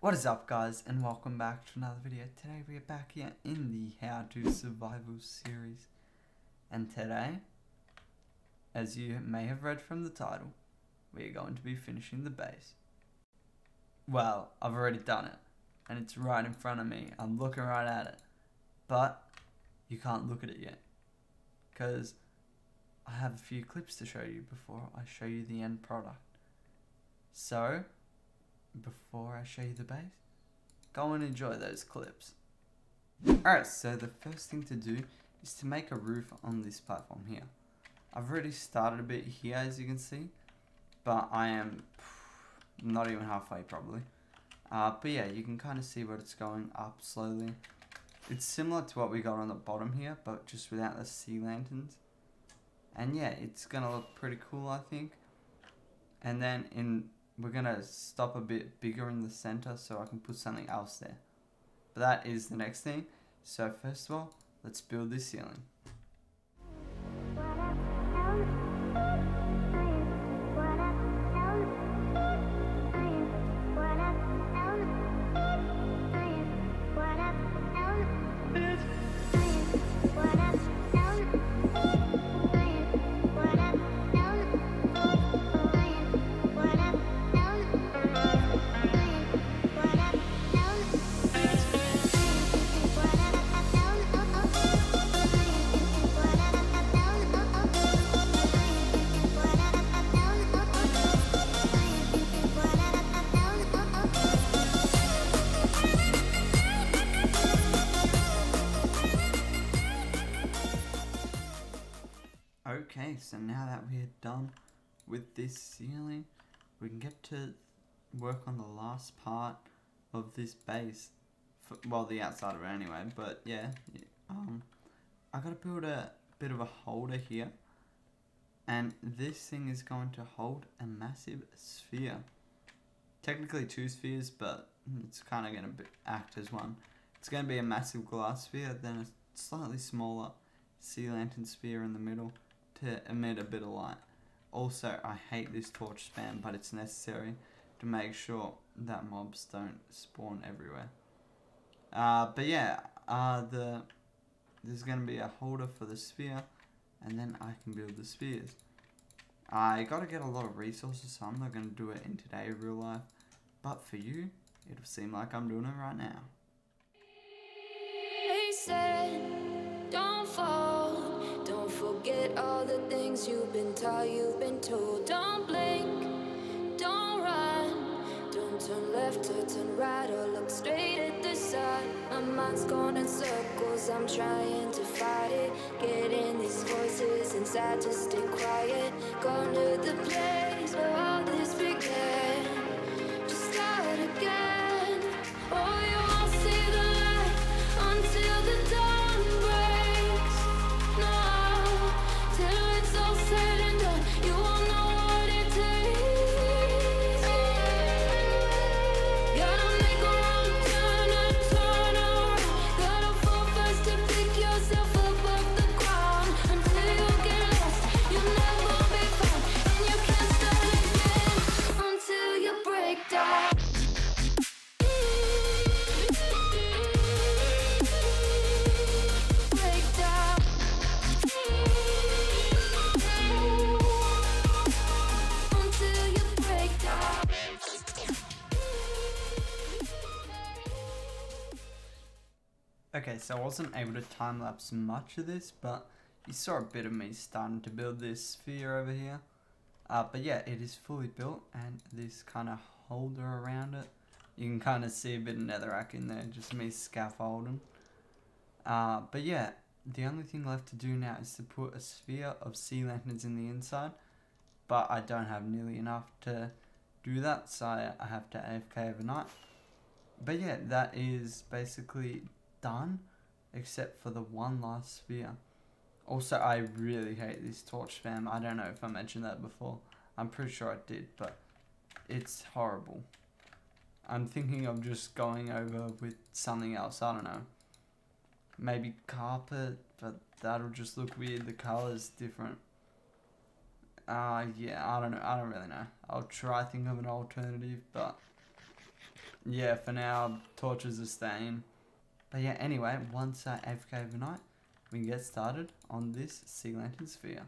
What is up, guys, and welcome back to another video. Today we are back here in the How to Survival series, and today, as you may have read from the title, we are going to be finishing the base. Well, I've already done it, and it's right in front of me. I'm looking right at it, but you can't look at it yet, because I have a few clips to show you before I show you the end product. So, before I show you the base, go and enjoy those clips. Alright, so the first thing to do is to make a roof on this platform here. I've already started a bit here, as you can see, but I am not even halfway probably. But yeah, you can kind of see where it's going up slowly. It's similar to what we got on the bottom here, but just without the sea lanterns. And yeah, it's gonna look pretty cool, I think. And then we're gonna stop a bit bigger in the center so I can put something else there. But that is the next thing. So first of all, let's build this ceiling. Okay, so now that we're done with this ceiling, we can get to work on the last part of this base. Well, the outside of it anyway, but yeah. I gotta build a bit of a holder here. And this thing is going to hold a massive sphere. Technically two spheres, but it's kind of going to act as one. It's going to be a massive glass sphere, then a slightly smaller sea lantern sphere in the middle to emit a bit of light. Also, I hate this torch spam, but it's necessary to make sure that mobs don't spawn everywhere. But yeah, there's going to be a holder for the sphere, and then I can build the spheres. I got to get a lot of resources, so I'm not going to do it in today real life. But for you, it'll seem like I'm doing it right now. They said, don't fall, don't forget all the things you've been taught, you've been told. Don't blink, don't run, don't turn left or turn right or look straight at the sun. My mind's going in circles, I'm trying to fight it. Getting these voices inside to stay quiet. Going to the place where all this began. Just start again. Oh, you won't see the light until the dawn breaks. No, till it's all said and done, you won't know what it takes. Gotta make a wrong turn and turn around. Gotta fall fast to pick yourself up off the ground. Until you get lost, you'll never be found. And you can't start again until you break down. Okay, so I wasn't able to time-lapse much of this, but you saw a bit of me starting to build this sphere over here. But yeah, it is fully built, and this kind of holder around it. You can kind of see a bit of netherrack in there, just me scaffolding. But yeah, the only thing left to do now is to put a sphere of sea lanterns in the inside. But I don't have nearly enough to do that, so I have to AFK overnight. But yeah, that is basically done, except for the one last sphere. Also, I really hate this torch spam. I don't know if I mentioned that before. I'm pretty sure I did, but it's horrible. I'm thinking of just going over with something else. I don't know. Maybe carpet, but that'll just look weird. The color's different. Yeah, I don't know. I don't really know. I'll try think of an alternative, but yeah, for now, torches are staying. But yeah, anyway, once I AFK overnight, we can get started on this sea lantern sphere.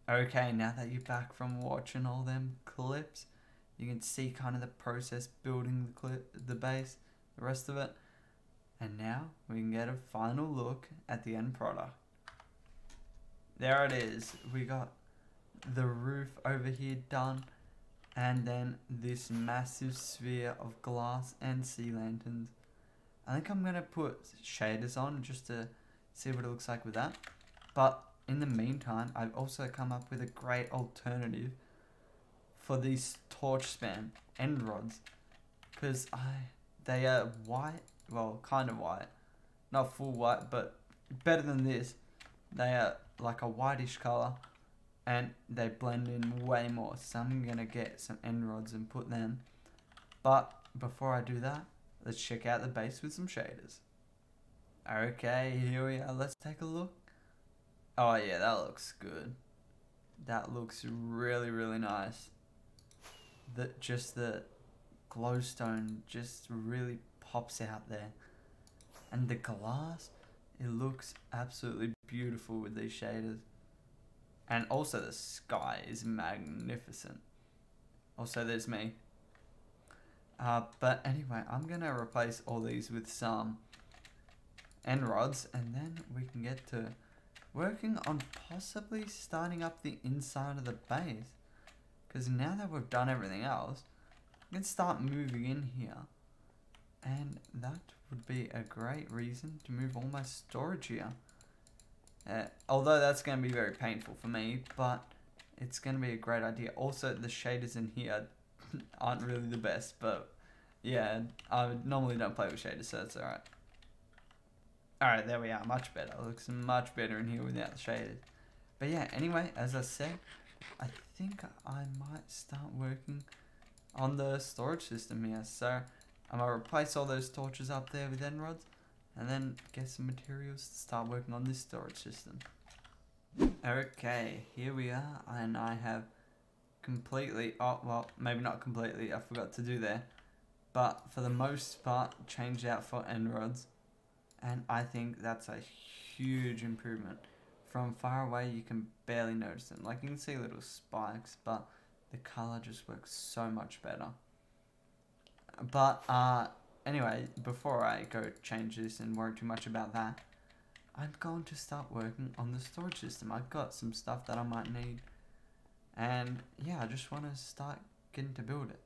Okay, now that you're back from watching all them clips, you can see kind of the process building the base, the rest of it. And now we can get a final look at the end product. There it is. We got the roof over here done, and then this massive sphere of glass and sea lanterns. I think I'm gonna put shaders on just to see what it looks like with that. But in the meantime, I've also come up with a great alternative for these torch span end rods, because they are white, well, kind of white, not full white, but better than this. They are like a whitish color, and they blend in way more. So I'm gonna get some end rods and put them. But before I do that, let's check out the base with some shaders. Okay, here we are. Let's take a look. Oh yeah, that looks good. That looks really, really nice. Just the glowstone just really pops out there. And the glass, it looks absolutely beautiful with these shaders. And also the sky is magnificent. Also there's me. But anyway, I'm gonna replace all these with some end rods, and then we can get to working on possibly starting up the inside of the base. Because now that we've done everything else, we can start moving in here. And that would be a great reason to move all my storage here. Although that's going to be very painful for me, but it's going to be a great idea. Also, the shaders in here aren't really the best, but yeah, I normally don't play with shaders, so that's alright. Alright, there we are, much better. It looks much better in here without the shaders. But yeah, anyway, as I said, I think I might start working on the storage system here. So I'm going to replace all those torches up there with end rods, and then get some materials to start working on this storage system. Okay, here we are, and I have completely, oh well, maybe not completely, I forgot to do there, but for the most part, changed out for end rods. And I think that's a huge improvement. From far away, you can barely notice them. Like, you can see little spikes, but the color just works so much better. But, anyway, before I go change this and worry too much about that, I'm going to start working on the storage system. I've got some stuff that I might need. And, yeah, I just want to start getting to build it.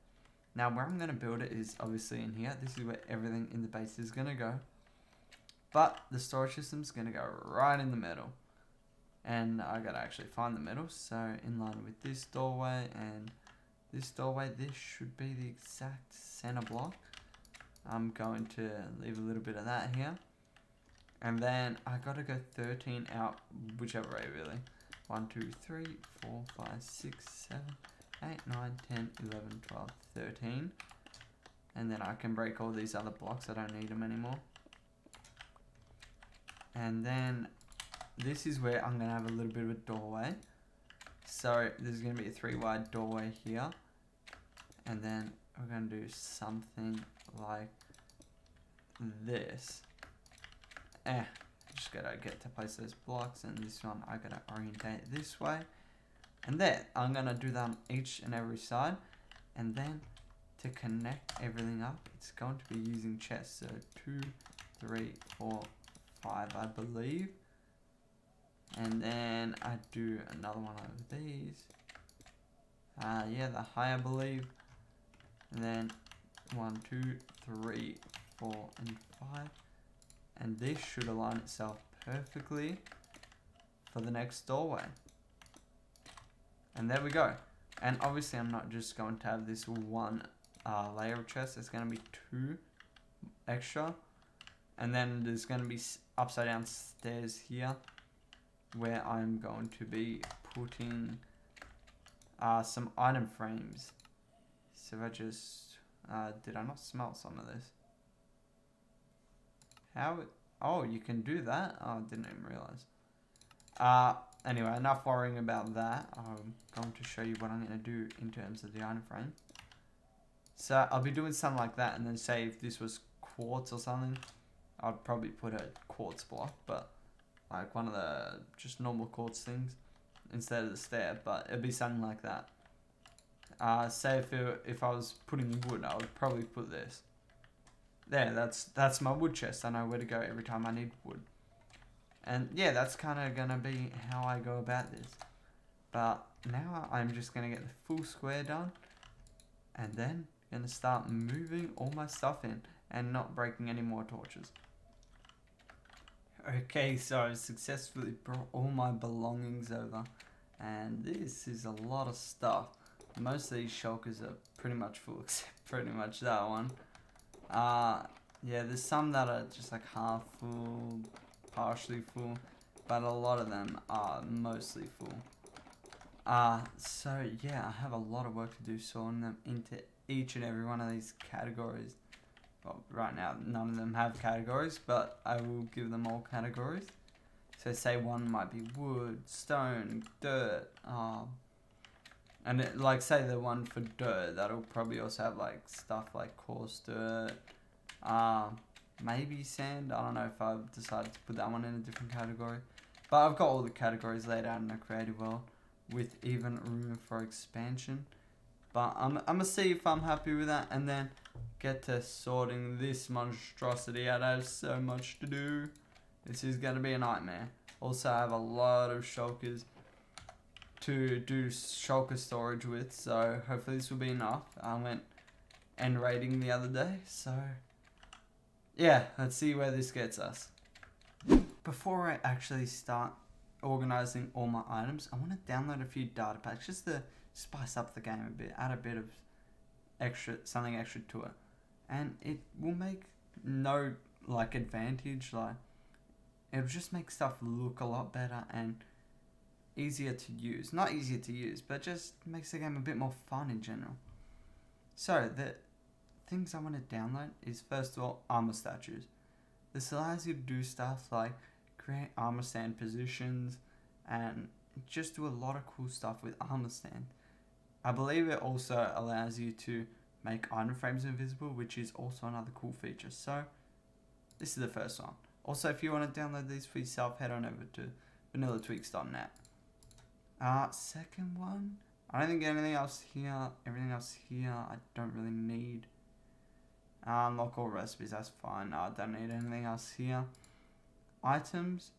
Now, where I'm going to build it is obviously in here. This is where everything in the base is going to go. But the storage system's going to go right in the middle. And I got to actually find the middle. So in line with this doorway and this doorway, this should be the exact center block. I'm going to leave a little bit of that here. And then I got to go 13 out, whichever way really. 1, 2, 3, 4, 5, 6, 7, 8, 9, 10, 11, 12, 13. And then I can break all these other blocks. I don't need them anymore. And then this is where I'm going to have a little bit of a doorway. So there's going to be a 3-wide doorway here. And then we're going to do something like this. Just got to get to place those blocks. And this one I got to orientate this way. And there, I'm going to do that on each and every side. And then to connect everything up, it's going to be using chests. So 2, 3, 4, 5, I believe. And then I do another one of these. Yeah, the high, I believe. And then 1, 2, 3, 4, and 5. And this should align itself perfectly for the next doorway. And there we go. And obviously I'm not just going to have this one layer of chest. It's going to be 2 extra. And then there's going to be upside down stairs here where I'm going to be putting some item frames. So if I just, did I not smell some of this? Oh, you can do that? Oh, I didn't even realize. Anyway, enough worrying about that. I'm going to show you what I'm going to do in terms of the item frame. So I'll be doing something like that, and then say if this was quartz or something, I'd probably put a quartz block, but like one of the just normal quartz things instead of the stair, but it'd be something like that. Say if I was putting wood, I would probably put this. There, that's my wood chest. I know where to go every time I need wood. And yeah, that's kind of going to be how I go about this. But now I'm just going to get the full square done. And then going to start moving all my stuff in and not breaking any more torches. Okay, so I've successfully brought all my belongings over. And this is a lot of stuff. Most of these shulkers are pretty much full, except pretty much that one. Yeah, there's some that are just like half full, partially full, but a lot of them are mostly full. So yeah, I have a lot of work to do sorting them into each and every one of these categories. Well, right now none of them have categories, but I will give them all categories. So say one might be wood, stone, dirt, and it, like say the one for dirt, that'll probably also have like stuff like coarse dirt, maybe sand. I don't know if I've decided to put that one in a different category, but I've got all the categories laid out in a creative world with even room for expansion. But I'm gonna see if I'm happy with that, and then get to sorting this monstrosity out. I have so much to do. This is gonna be a nightmare. Also, I have a lot of shulkers to do shulker storage with, so hopefully this will be enough. I went end raiding the other day, so yeah, let's see where this gets us. Before I actually start organizing all my items, I want to download a few data packs just to spice up the game a bit, add a bit of something extra to it, and it will make no like advantage, like it'll just make stuff look a lot better and easier to use. Not easier to use, but just makes the game a bit more fun in general. So the things I want to download is, first of all, armor statues. This allows you to do stuff like create armor stand positions and just do a lot of cool stuff with armor stand. I believe it also allows you to make item frames invisible, which is also another cool feature. So this is the first one. Also, if you want to download these for yourself, head on over to vanillatweaks.net. Second one, I don't think anything else here. Everything else here I don't really need. Unlock all recipes, that's fine. I don't need anything else here. Items,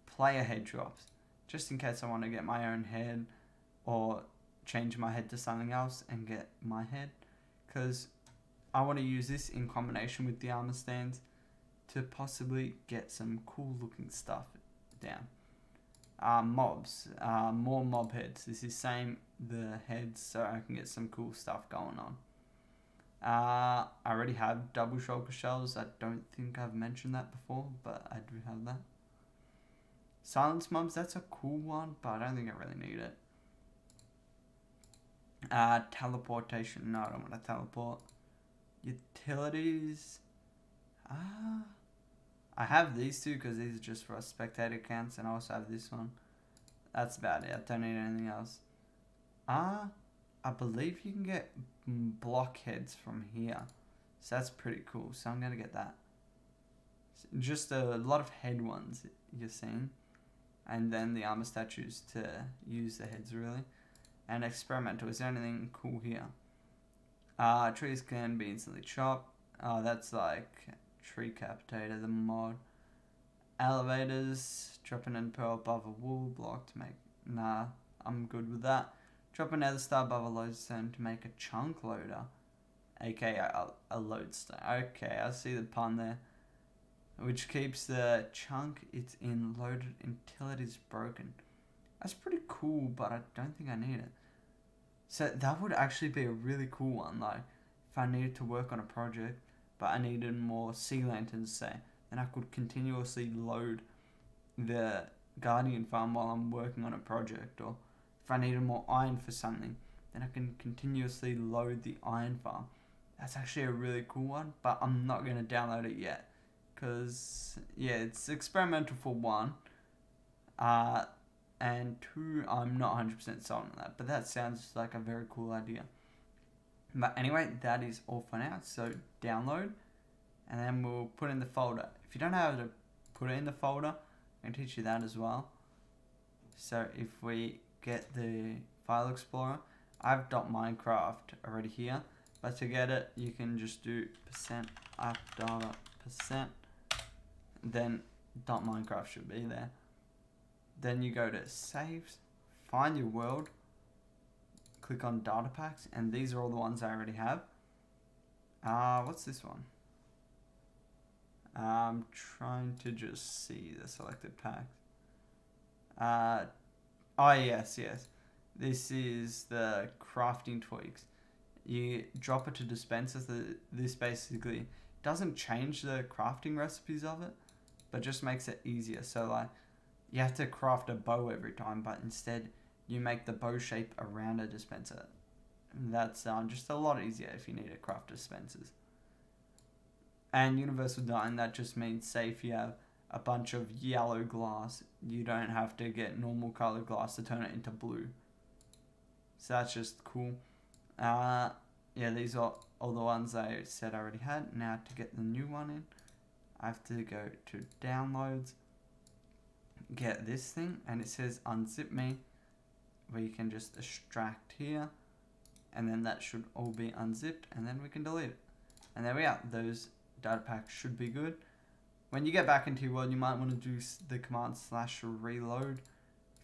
player head drops, just in case I want to get my own head or change my head to something else and get my head, because I want to use this in combination with the armor stands to possibly get some cool looking stuff down. Mobs, more mob heads. This is same the heads, so I can get some cool stuff going on. I already have double shulker shells. I don't think I've mentioned that before, but I do have that. Silence mobs, that's a cool one, but I don't think I really need it. Teleportation, no, I don't want to teleport. Utilities, I have these two because these are just for spectator accounts, and I also have this one. That's about it. I don't need anything else. I believe you can get blockheads from here, so that's pretty cool. So I'm gonna get that. Just a lot of head ones you're seeing, and then the armor statues to use the heads really. And experimental. Is there anything cool here? Trees can be instantly chopped. That's like tree capitator, the mod. Elevators, drop an end pearl above a wool block to make. Nah, I'm good with that. Drop a nether star above a lodestone to make a chunk loader. aka a lodestone. Okay, I see the pun there. Which keeps the chunk it's in loaded until it is broken. That's pretty cool, but I don't think I need it. So that would actually be a really cool one, like if I needed to work on a project, but I needed more sea lanterns, say, then I could continuously load the Guardian farm while I'm working on a project. Or if I needed more iron for something, then I can continuously load the iron farm. That's actually a really cool one, but I'm not going to download it yet. Because, yeah, it's experimental for one. And two, I'm not 100% sold on that. But that sounds like a very cool idea. But anyway, that is all for now. So download, and then we'll put in the folder. If you don't know how to put it in the folder, I can teach you that as well. So if we get the file explorer, I have .minecraft already here. But to get it, you can just do %appdata%. Then .minecraft should be there. Then you go to saves, find your world, click on data packs, and these are all the ones I already have. What's this one? I'm trying to just see the selected packs. Oh yes. This is the crafting tweaks. You drop it to dispensers. This basically doesn't change the crafting recipes of it, but just makes it easier. So like, you have to craft a bow every time, but instead you make the bow shape around a dispenser. And that's just a lot easier if you need to craft dispensers. And universal dyeing, that just means, say if you have a bunch of yellow glass, you don't have to get normal colored glass to turn it into blue. So that's just cool. Yeah, these are all the ones I said I already had. Now to get the new one in, I have to go to downloads, get this thing, and it says unzip me, where you can just extract here, and then that should all be unzipped, and then we can delete it. And there we are. Those data packs should be good. When you get back into your world, you might want to do the command /reload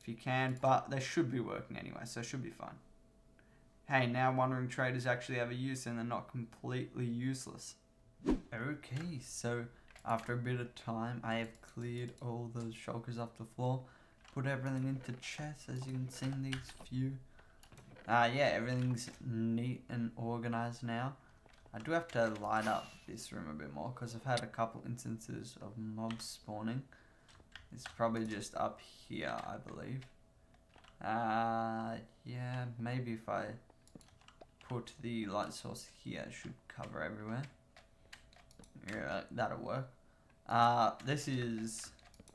if you can, but they should be working anyway, so it should be fine. Hey, now wandering traders actually have a use and they're not completely useless. Okay, so after a bit of time, I have cleared all those shulkers off the floor, put everything into chests, as you can see in these few. Yeah, everything's neat and organized now. I do have to light up this room a bit more because I've had a couple instances of mobs spawning. It's probably just up here, I believe. Yeah, maybe if I put the light source here, it should cover everywhere. Yeah, that'll work. This is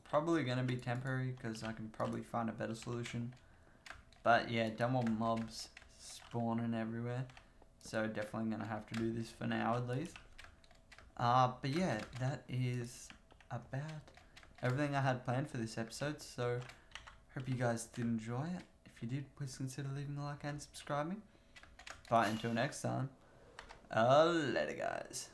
probably going to be temporary because I can probably find a better solution. But yeah, don't want mobs spawning everywhere. So definitely going to have to do this for now at least. But yeah, that is about everything I had planned for this episode. So hope you guys did enjoy it. If you did, please consider leaving a like and subscribing. But until next time, later guys.